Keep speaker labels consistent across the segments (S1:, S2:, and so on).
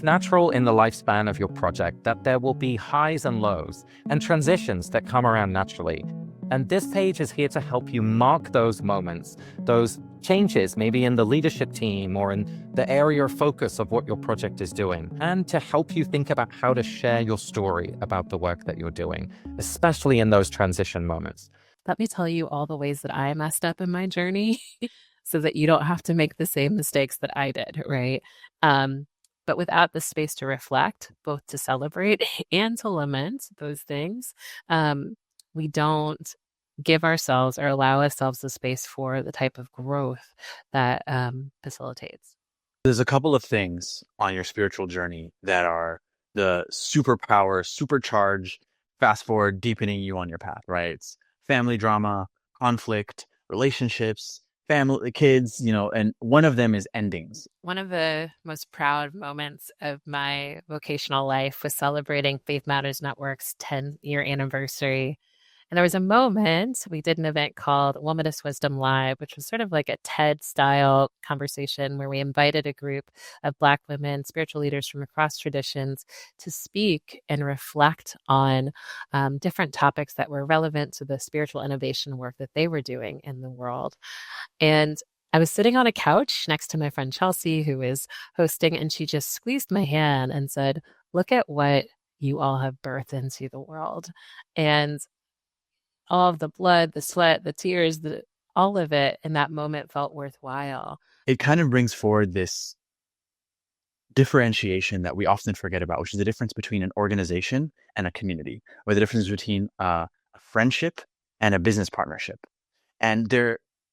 S1: It's natural in the lifespan of your project that there will be highs and lows and transitions that come around naturally. And this page is here to help you mark those moments, those changes, maybe in the leadership team or in the area of focus of what your project is doing, and to help you think about how to share your story about the work that you're doing, especially in those transition moments.
S2: Let me tell you all the ways that I messed up in my journey so that you don't have to make the same mistakes that I did, right? But without the space to reflect, both to celebrate and to lament those things, we don't give ourselves or allow ourselves the space for the type of growth that facilitates.
S3: There's a couple of things on your spiritual journey that are the superpower, supercharge, fast forward, deepening you on your path, right? It's family drama, conflict, relationships, family, kids, and one of them is endings.
S2: One of the most proud moments of my vocational life was celebrating Faith Matters Network's 10-year anniversary. And there was a moment, we did an event called Womanist Wisdom Live, which was sort of like a TED-style conversation where we invited a group of Black women, spiritual leaders from across traditions to speak and reflect on different topics that were relevant to the spiritual innovation work that they were doing in the world. And I was sitting on a couch next to my friend Chelsea, who was hosting, and she just squeezed my hand and said, "Look at what you all have birthed into the world." And all of the blood, the sweat, the tears, all of it in that moment felt worthwhile.
S3: It kind of brings forward this differentiation that we often forget about, which is the difference between an organization and a community, or the difference between a friendship and a business partnership. And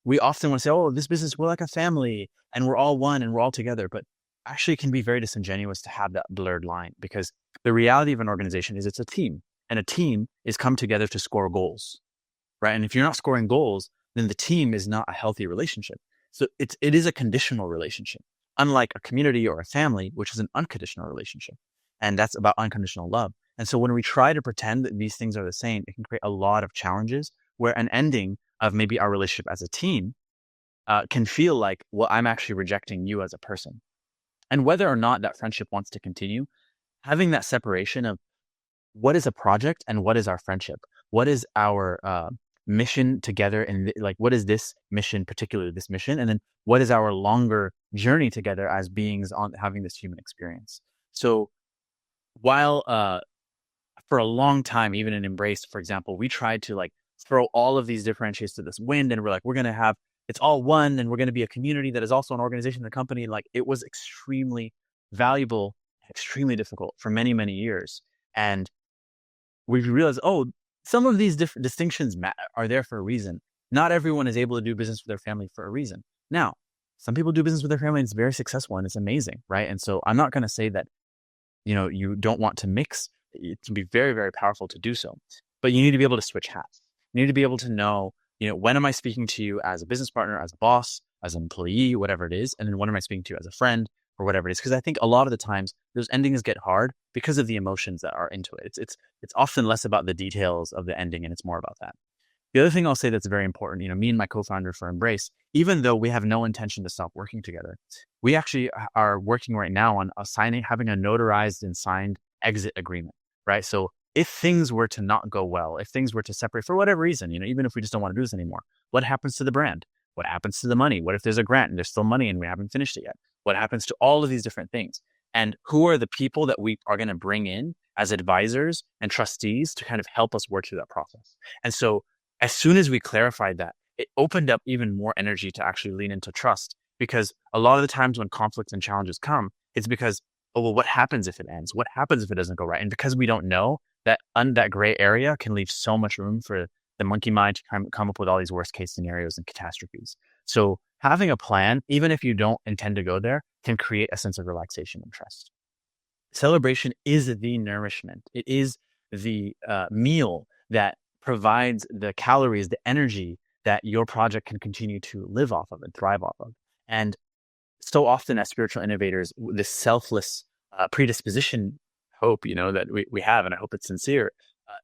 S3: we often want to say, oh, this business, we're like a family and we're all one and we're all together. But actually it can be very disingenuous to have that blurred line, because the reality of an organization is it's a team, and a team is come together to score goals, right? And if you're not scoring goals, then the team is not a healthy relationship. So it is a conditional relationship, unlike a community or a family, which is an unconditional relationship. And that's about unconditional love. And so when we try to pretend that these things are the same, it can create a lot of challenges where an ending of maybe our relationship as a team can feel like, well, I'm actually rejecting you as a person. And whether or not that friendship wants to continue, having that separation of what is a project and what is our friendship? What is our mission together? And what is this mission, particularly this mission? And then what is our longer journey together as beings on having this human experience? So while for a long time, even in Embrace, for example, we tried to throw all of these differentiators to this wind, and we're going to have, it's all one, and we're going to be a community that is also an organization, a company. It was extremely valuable, extremely difficult for many, many years. And we realized, some of these different distinctions are there for a reason. Not everyone is able to do business with their family for a reason. Now, some people do business with their family and it's very successful and it's amazing, right? And so I'm not going to say that, you don't want to mix. It can be very, very powerful to do so. But you need to be able to switch hats. You need to be able to know, when am I speaking to you as a business partner, as a boss, as an employee, whatever it is, and then when am I speaking to you as a friend or whatever it is? Because I think a lot of the times those endings get hard because of the emotions that are into it. It's often less about the details of the ending, and it's more about that. The other thing I'll say that's very important, me and my co-founder for Embrace, even though we have no intention to stop working together, we actually are working right now on having a notarized and signed exit agreement, right? So if things were to not go well, if things were to separate for whatever reason, even if we just don't want to do this anymore, what happens to the brand? What happens to the money? What if there's a grant and there's still money and we haven't finished it yet? What happens to all of these different things? And who are the people that we are going to bring in as advisors and trustees to kind of help us work through that process? And so as soon as we clarified that, it opened up even more energy to actually lean into trust, because a lot of the times when conflicts and challenges come, it's because, what happens if it ends? What happens if it doesn't go right? And because we don't know, that gray area can leave so much room for the monkey mind to come up with all these worst case scenarios and catastrophes. So having a plan, even if you don't intend to go there, can create a sense of relaxation and trust. Celebration is the nourishment. It is the meal that provides the calories, the energy that your project can continue to live off of and thrive off of. And so often as spiritual innovators, this selfless predisposition, hope, that we have, and I hope it's sincere,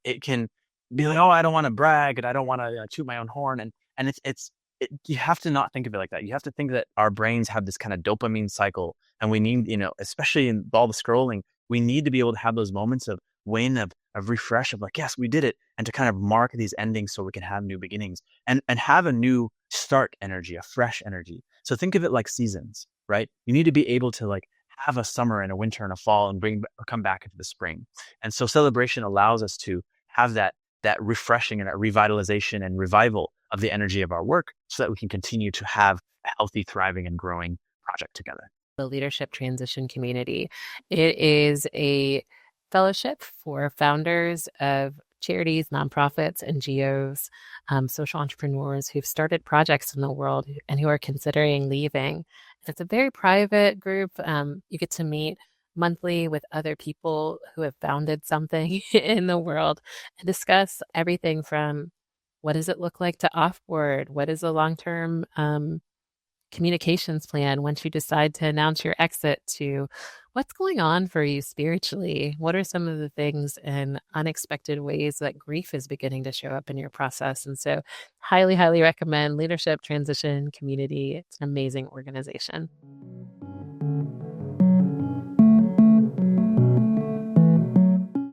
S3: it can be like, I don't want to brag and I don't want to toot my own horn. And it's you have to not think of it like that. You have to think that our brains have this kind of dopamine cycle, and we need, especially in all the scrolling, we need to be able to have those moments of win, of refresh, of like, yes, we did it, and to kind of mark these endings so we can have new beginnings and have a new start energy, a fresh energy. So think of it like seasons, right? You need to be able to like have a summer and a winter and a fall and come back into the spring. And so celebration allows us to have that refreshing and that revitalization and revival of the energy of our work so that we can continue to have a healthy, thriving, and growing project together.
S2: The Leadership Transition Community. It is a fellowship for founders of charities, nonprofits, NGOs, social entrepreneurs who've started projects in the world and who are considering leaving. It's a very private group. You get to meet monthly with other people who have founded something in the world and discuss everything from what does it look like to offboard? What is a long-term communications plan once you decide to announce your exit, to what's going on for you spiritually? What are some of the things and unexpected ways that grief is beginning to show up in your process? And so highly, highly recommend Leadership Transition Community. It's an amazing organization.